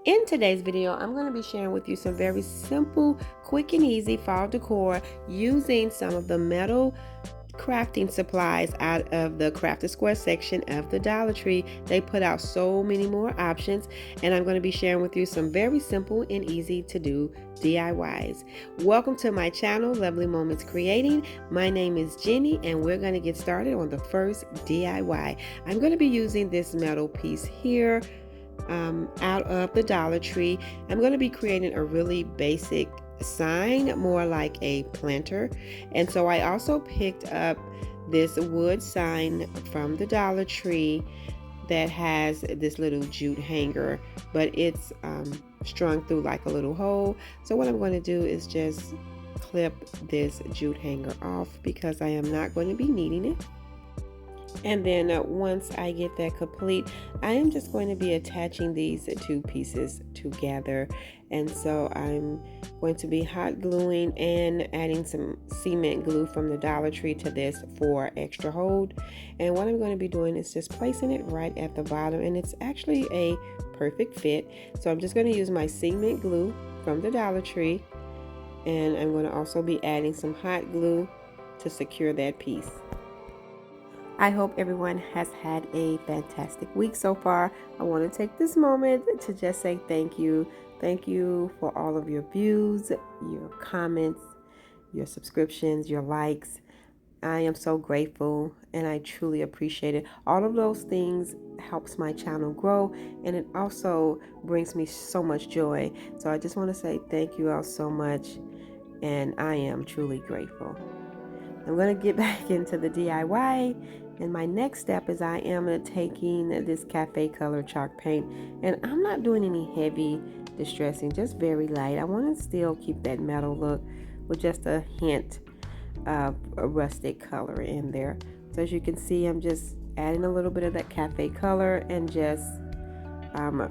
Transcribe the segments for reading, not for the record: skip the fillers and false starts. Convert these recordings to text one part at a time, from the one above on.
In today's video, I'm going to be sharing with you some very simple, quick and easy fall decor using some of the metal crafting supplies out of the Crafted Square section of the Dollar Tree. They put out so many more options, and I'm going to be sharing with you some very simple and easy to do DIYs. Welcome to my channel, Lovely Moments Creating. My name is Jenny, and we're going to get started on the first DIY. I'm going to be using this metal piece here out of the Dollar Tree. I'm going to be creating a really basic sign, more like a planter. And so I also picked up this wood sign from the Dollar Tree that has this little jute hanger, but it's strung through like a little hole. So what I'm going to do is just clip this jute hanger off because I am not going to be needing it. And then once I get that complete, I am just going to be attaching these two pieces together. And so I'm going to be hot gluing and adding some cement glue from the Dollar Tree to this for extra hold. And what I'm going to be doing is just placing it right at the bottom, and it's actually a perfect fit. So I'm just going to use my cement glue from the Dollar Tree, and I'm going to also be adding some hot glue to secure that piece. I hope everyone has had a fantastic week so far. I want to take this moment to just say thank you. Thank you for all of your views, your comments, your subscriptions, your likes. I am so grateful and I truly appreciate it. All of those things helps my channel grow, and it also brings me so much joy. So I just want to say thank you all so much, and I am truly grateful. I'm going to get back into the DIY, and my next step is I am taking this cafe color chalk paint, and I'm not doing any heavy distressing, just very light. I want to still keep that metal look with just a hint of a rustic color in there. So as you can see, I'm just adding a little bit of that cafe color and just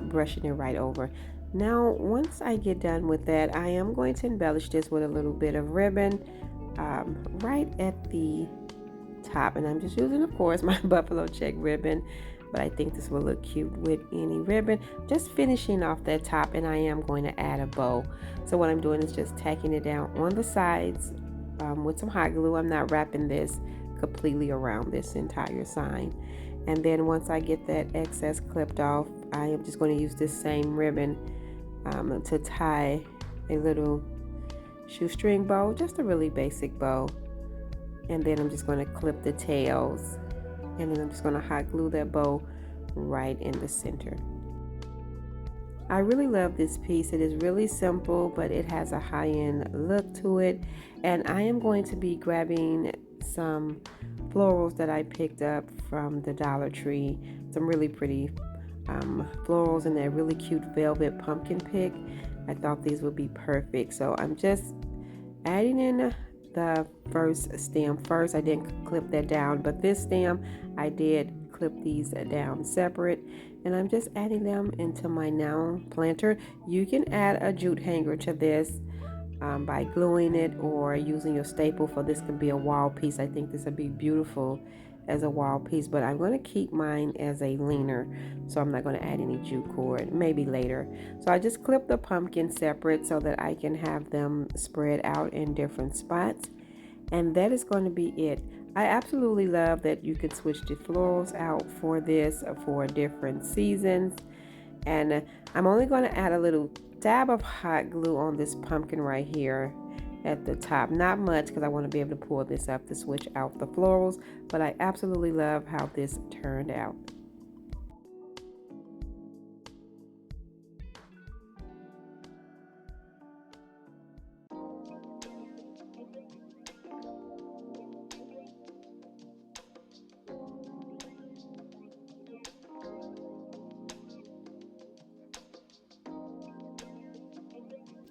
brushing it right over. Now once I get done with that, I am going to embellish this with a little bit of ribbon right at the top, and I'm just using, of course, my buffalo check ribbon, but I think this will look cute with any ribbon. Just finishing off that top, and I am going to add a bow. So what I'm doing is just tacking it down on the sides with some hot glue. I'm not wrapping this completely around this entire sign. And then once I get that excess clipped off, I am just going to use this same ribbon to tie a little shoestring bow, just a really basic bow. And then I'm just going to clip the tails, and then I'm just going to hot glue that bow right in the center. I really love this piece. It is really simple, but it has a high-end look to it. And I am going to be grabbing some florals that I picked up from the Dollar Tree, some really pretty florals in that really cute velvet pumpkin pick. I thought these would be perfect, so I'm just adding in the first stem first. I didn't clip that down, but this stem I did clip these down separate, and I'm just adding them into my now planter. You can add a jute hanger to this by gluing it or using your staple. For this could be a wall piece. I think this would be beautiful as a wall piece, but I'm going to keep mine as a leaner, so I'm not going to add any jute cord, maybe later. So I just clip the pumpkin separate so that I can have them spread out in different spots, and that is going to be it. I absolutely love that you can switch the florals out for this for different seasons. And I'm only going to add a little dab of hot glue on this pumpkin right here at the top. Not much, because I want to be able to pull this up to switch out the florals, but I absolutely love how this turned out.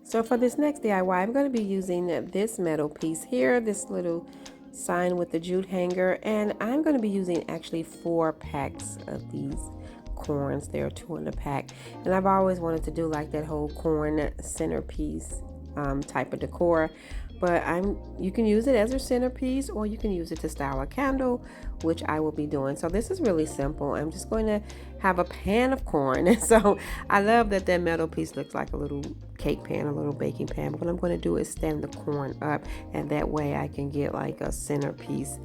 So for this next DIY, I'm going to be using this metal piece here, this little sign with the jute hanger, and I'm going to be using actually 4 packs of these corns. There are 2 in the pack, and I've always wanted to do like that whole corn centerpiece type of decor, but you can use it as a centerpiece, or you can use it to style a candle, which I will be doing. So this is really simple. I'm just going to have a pan of corn. So I love that metal piece looks like a little cake pan, a little baking pan. But what I'm going to do is stand the corn up, and that way I can get like a centerpiece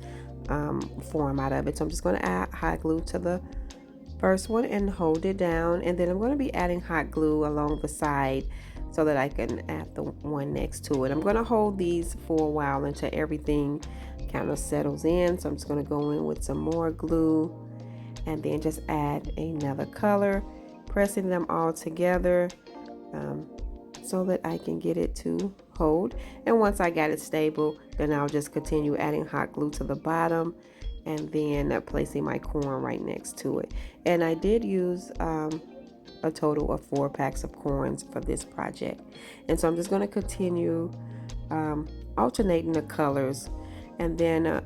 form out of it. So I'm just going to add hot glue to the first one and hold it down, and then I'm going to be adding hot glue along the side so that I can add the one next to it. I'm going to hold these for a while until everything kind of settles in. So I'm just going to go in with some more glue and then just add another color, pressing them all together so that I can get it to hold. And once I got it stable, then I'll just continue adding hot glue to the bottom and then placing my corn right next to it. And I did use a total of 4 packs of corns for this project. And so I'm just going to continue alternating the colors. And then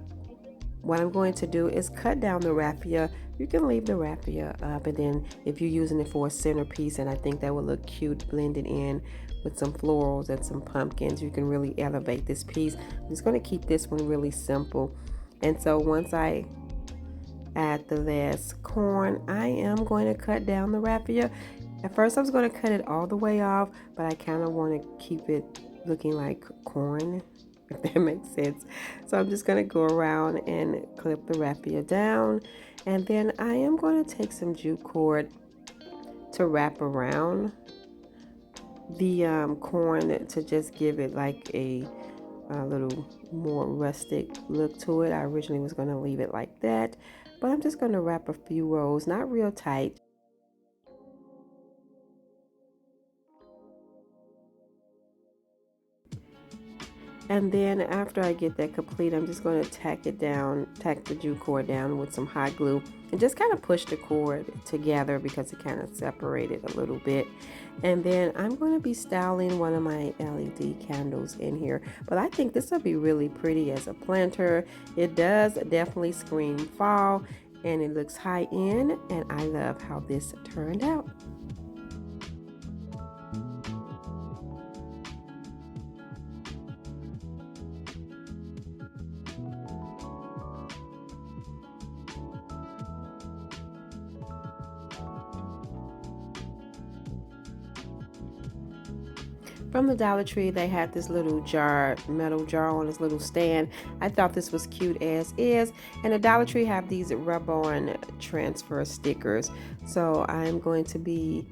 what I'm going to do is cut down the raffia. You can leave the raffia up, and then if you're using it for a centerpiece, and I think that will look cute blended in with some florals and some pumpkins, you can really elevate this piece. I'm just going to keep this one really simple. And so once I add the last corn, I am going to cut down the raffia. At first I was going to cut it all the way off, but I kind of want to keep it looking like corn, if that makes sense. So I'm just going to go around and clip the raffia down, and then I am going to take some jute cord to wrap around the corn to just give it like a little more rustic look to it. I originally was going to leave it like that, but I'm just going to wrap a few rows, not real tight. And then after I get that complete, I'm just going to tack the jute cord down with some hot glue and just kind of push the cord together because it kind of separated a little bit. And then I'm going to be styling one of my LED candles in here, but I think this will be really pretty as a planter. It does definitely scream fall, and it looks high end, and I love how this turned out. From the Dollar Tree, they had this little metal jar on this little stand. I thought this was cute as is. And the Dollar Tree have these rub-on transfer stickers. So I'm going to be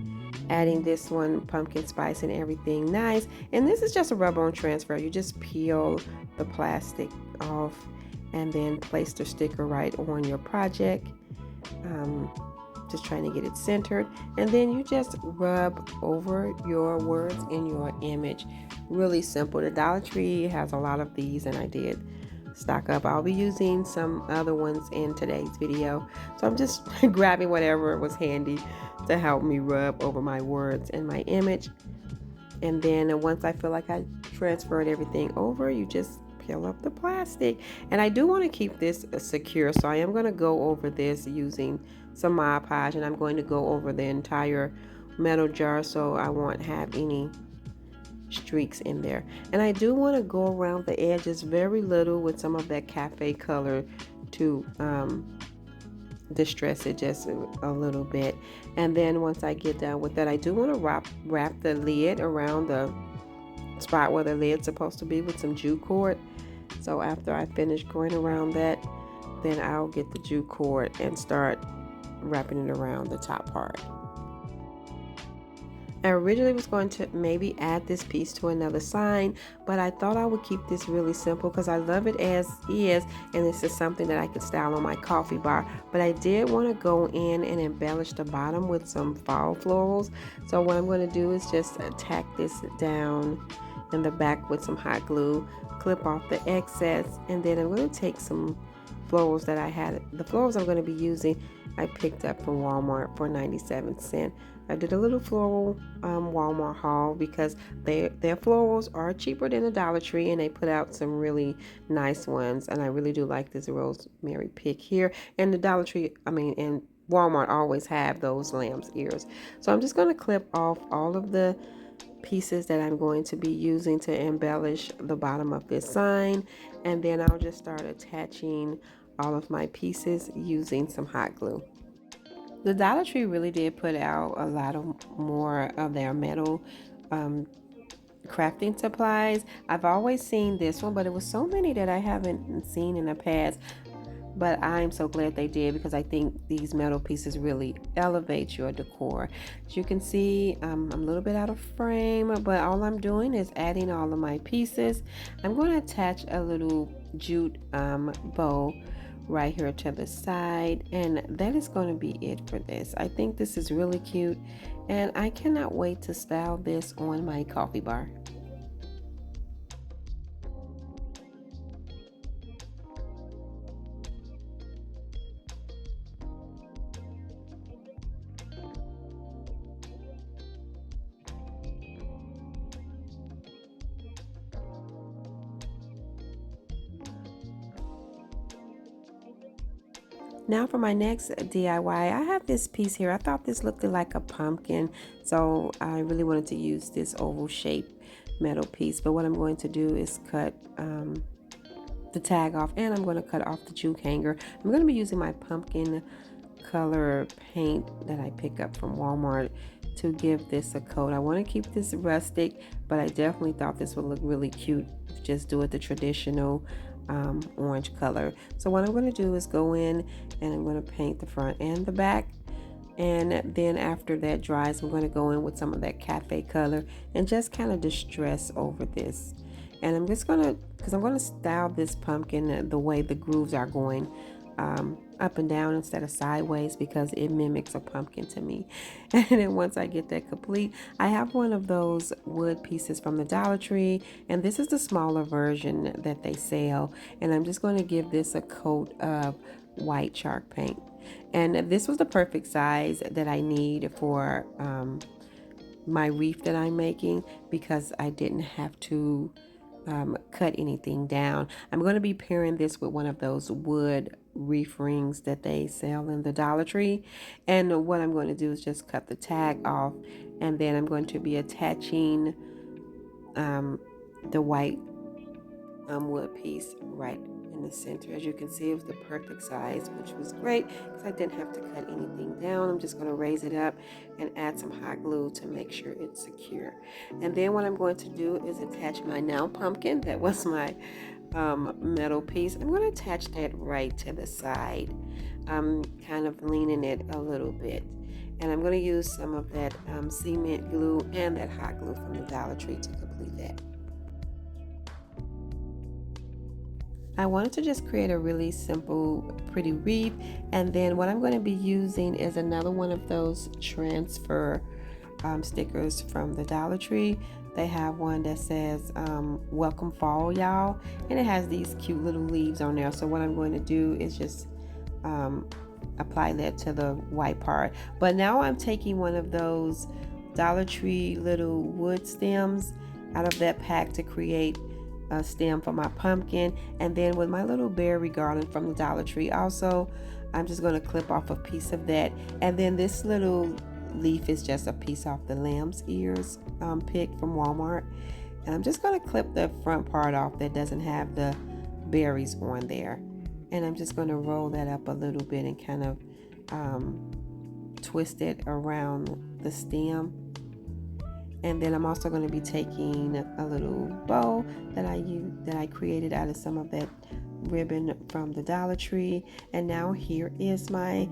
adding this one, pumpkin spice and everything nice. And this is just a rub-on transfer. You just peel the plastic off and then place the sticker right on your project. Just trying to get it centered, and then you just rub over your words in your image. Really simple. The Dollar Tree has a lot of these, and I did stock up. I'll be using some other ones in today's video, so I'm just grabbing whatever was handy to help me rub over my words and my image. And then once I feel like I transferred everything over, you just peel up the plastic. And I do want to keep this secure, so I am going to go over this using some Mod Podge, and I'm going to go over the entire metal jar so I won't have any streaks in there. And I do want to go around the edges very little with some of that cafe color to distress it just a little bit. And then once I get done with that, I do want to wrap the lid around the spot where the lid's supposed to be with some jute cord. So after I finish going around that, then I'll get the jute cord and start wrapping it around the top part. I originally was going to maybe add this piece to another sign, but I thought I would keep this really simple because I love it as is, and this is something that I could style on my coffee bar. But I did want to go in and embellish the bottom with some fall florals. So what I'm going to do is just tack this down in the back with some hot glue, clip off the excess, and then I'm going to take some florals that I had. The florals I'm going to be using I picked up from Walmart for 97 cents. I did a little floral Walmart haul because their florals are cheaper than the Dollar Tree, and they put out some really nice ones, and I really do like this rosemary pick here. And the Dollar Tree, and Walmart always have those lamb's ears. So I'm just going to clip off all of the pieces that I'm going to be using to embellish the bottom of this sign, and then I'll just start attaching all of my pieces using some hot glue. The Dollar Tree really did put out a lot of more of their metal crafting supplies. I've always seen this one, but it was so many that I haven't seen in the past. But I'm so glad they did, because I think these metal pieces really elevate your decor. As you can see, I'm a little bit out of frame, but all I'm doing is adding all of my pieces. I'm going to attach a little jute bow right here to the side, and that is going to be it for this. I think this is really cute, and I cannot wait to style this on my coffee bar. Now for my next DIY, I have this piece here. I thought this looked like a pumpkin, so I really wanted to use this oval shaped metal piece. But what I'm going to do is cut the tag off, and I'm going to cut off the jute hanger. I'm going to be using my pumpkin color paint that I pick up from Walmart to give this a coat. I want to keep this rustic, but I definitely thought this would look really cute to just do it the traditional orange color. So what I'm going to do is go in and I'm going to paint the front and the back, and then after that dries, I'm going to go in with some of that cafe color and just kind of distress over this. And I'm just going to, because I'm going to style this pumpkin the way the grooves are going up and down instead of sideways, because it mimics a pumpkin to me. And then once I get that complete, I have one of those wood pieces from the Dollar Tree, and this is the smaller version that they sell, and I'm just going to give this a coat of white chalk paint. And this was the perfect size that I need for my wreath that I'm making, because I didn't have to cut anything down. I'm going to be pairing this with one of those wood wreath rings that they sell in the Dollar Tree. And what I'm going to do is just cut the tag off, and then I'm going to be attaching the white wood piece right in the center. As you can see, it was the perfect size, which was great because I didn't have to cut anything down. I'm just going to raise it up and add some hot glue to make sure it's secure. And then what I'm going to do is attach my now pumpkin. That was my metal piece. I'm going to attach that right to the side, kind of leaning it a little bit. And I'm going to use some of that cement glue and that hot glue from the Dollar Tree to complete that. I wanted to just create a really simple, pretty wreath, and then what I'm going to be using is another one of those transfer stickers from the Dollar Tree. They have one that says welcome fall, y'all, and it has these cute little leaves on there. So what I'm going to do is just apply that to the white part. But now I'm taking one of those Dollar Tree little wood stems out of that pack to create a stem for my pumpkin, and then with my little berry garland from the Dollar Tree also, I'm just going to clip off a piece of that. And then this little leaf is just a piece off the lamb's ears pick from Walmart, and I'm just going to clip the front part off that doesn't have the berries on there, and I'm just going to roll that up a little bit and kind of twist it around the stem. And then I'm also going to be taking a little bow that I created out of some of that ribbon from the Dollar Tree. And now here is my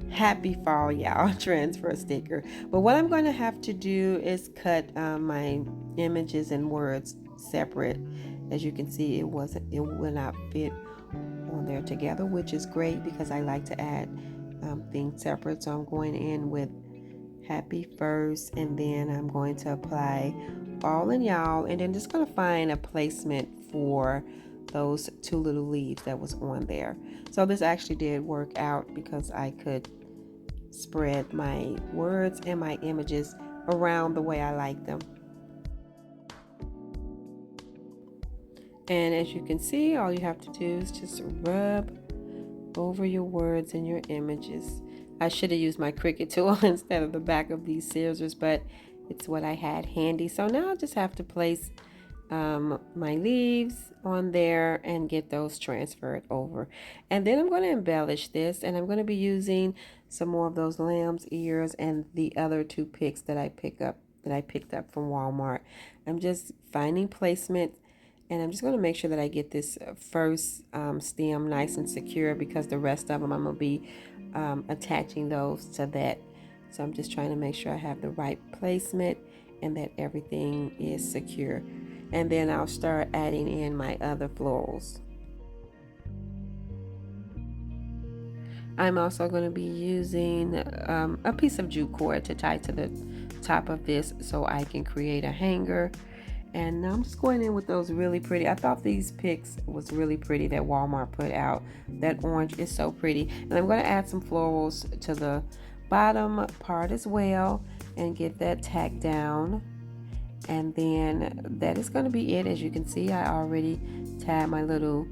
happy fall, y'all, transfer sticker. But what I'm going to have to do is cut my images and words separate. As you can see, it will not fit on there together, which is great because I like to add things separate. So I'm going in with happy first, and then I'm going to apply fall and y'all, and then just going to find a placement for those two little leaves that was on there. So this actually did work out because I could spread my words and my images around the way I like them. And as you can see, all you have to do is just rub over your words and your images. I should have used my Cricut tool instead of the back of these scissors, but It's what I had handy. So now I just have to place my leaves on there and get those transferred over. And then I'm going to embellish this, and I'm going to be using some more of those lamb's ears and the other two picks that I picked up from Walmart. I'm just finding placement, and I'm just going to make sure that I get this first stem nice and secure, because the rest of them I'm going to be attaching those to that. So I'm just trying to make sure I have the right placement and that everything is secure. And then I'll start adding in my other florals. I'm also going to be using a piece of jute cord to tie to the top of this so I can create a hanger. And I'm just going in with those really pretty, I thought these picks was really pretty that Walmart put out. That orange is so pretty. And I'm going to add some florals to the bottom part as well and get that tacked down. And then that is going to be it. As you can see, I already tied my little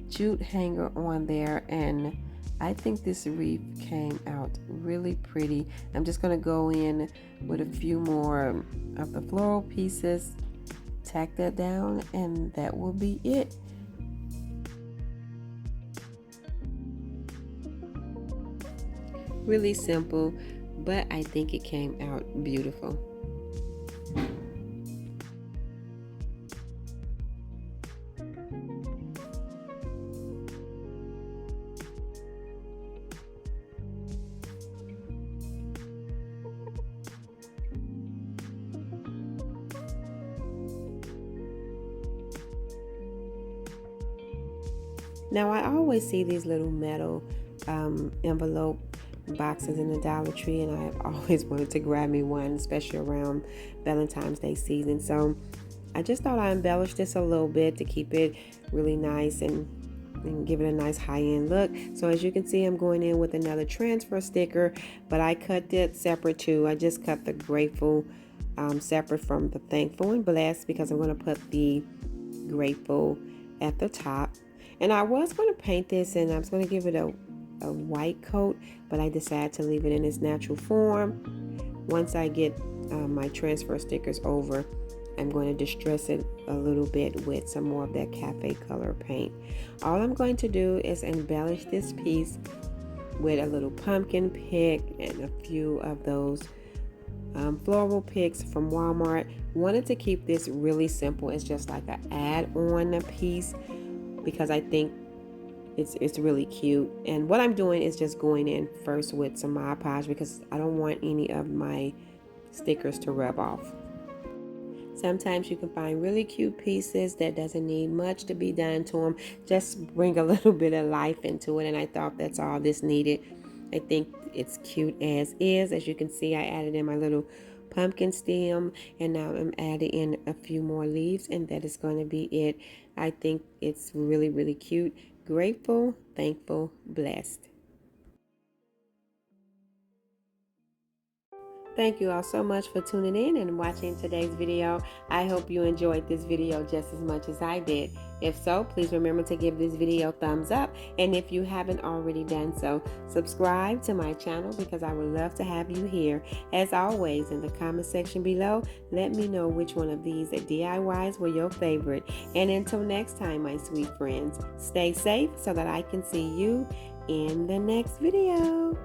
jute hanger on there, and I think this wreath came out really pretty. I'm just going to go in with a few more of the floral pieces, tack that down, and that will be it. Really simple, but I think it came out beautiful. Now, I always see these little metal envelope boxes in the Dollar Tree, and I've always wanted to grab me one, especially around Valentine's Day season. So I just thought I'd embellish this a little bit to keep it really nice and give it a nice high-end look. So as you can see, I'm going in with another transfer sticker, but I cut it separate too. I just cut the grateful separate from the thankful and blessed, because I'm going to put the grateful at the top. And I was going to paint this, and I was going to give it a white coat, but I decided to leave it in its natural form. Once I get my transfer stickers over, I'm going to distress it a little bit with some more of that cafe color paint. All I'm going to do is embellish this piece with a little pumpkin pick and a few of those floral picks from Walmart. Wanted to keep this really simple. It's just like an add-on piece, because I think it's really cute. And what I'm doing is just going in first with some Mod Podge, because I don't want any of my stickers to rub off. Sometimes you can find really cute pieces that doesn't need much to be done to them. Just bring a little bit of life into it, and I thought that's all this needed. I think it's cute as is. As you can see, I added in my little pumpkin stem, and now I'm adding in a few more leaves, and that is going to be it. I think it's really, really cute. Grateful, thankful, blessed. Thank you all so much for tuning in and watching today's video. I hope you enjoyed this video just as much as I did. If so, please remember to give this video a thumbs up. And if you haven't already done so, subscribe to my channel, because I would love to have you here. As always, in the comment section below, let me know which one of these DIYs were your favorite. And until next time, my sweet friends, stay safe so that I can see you in the next video.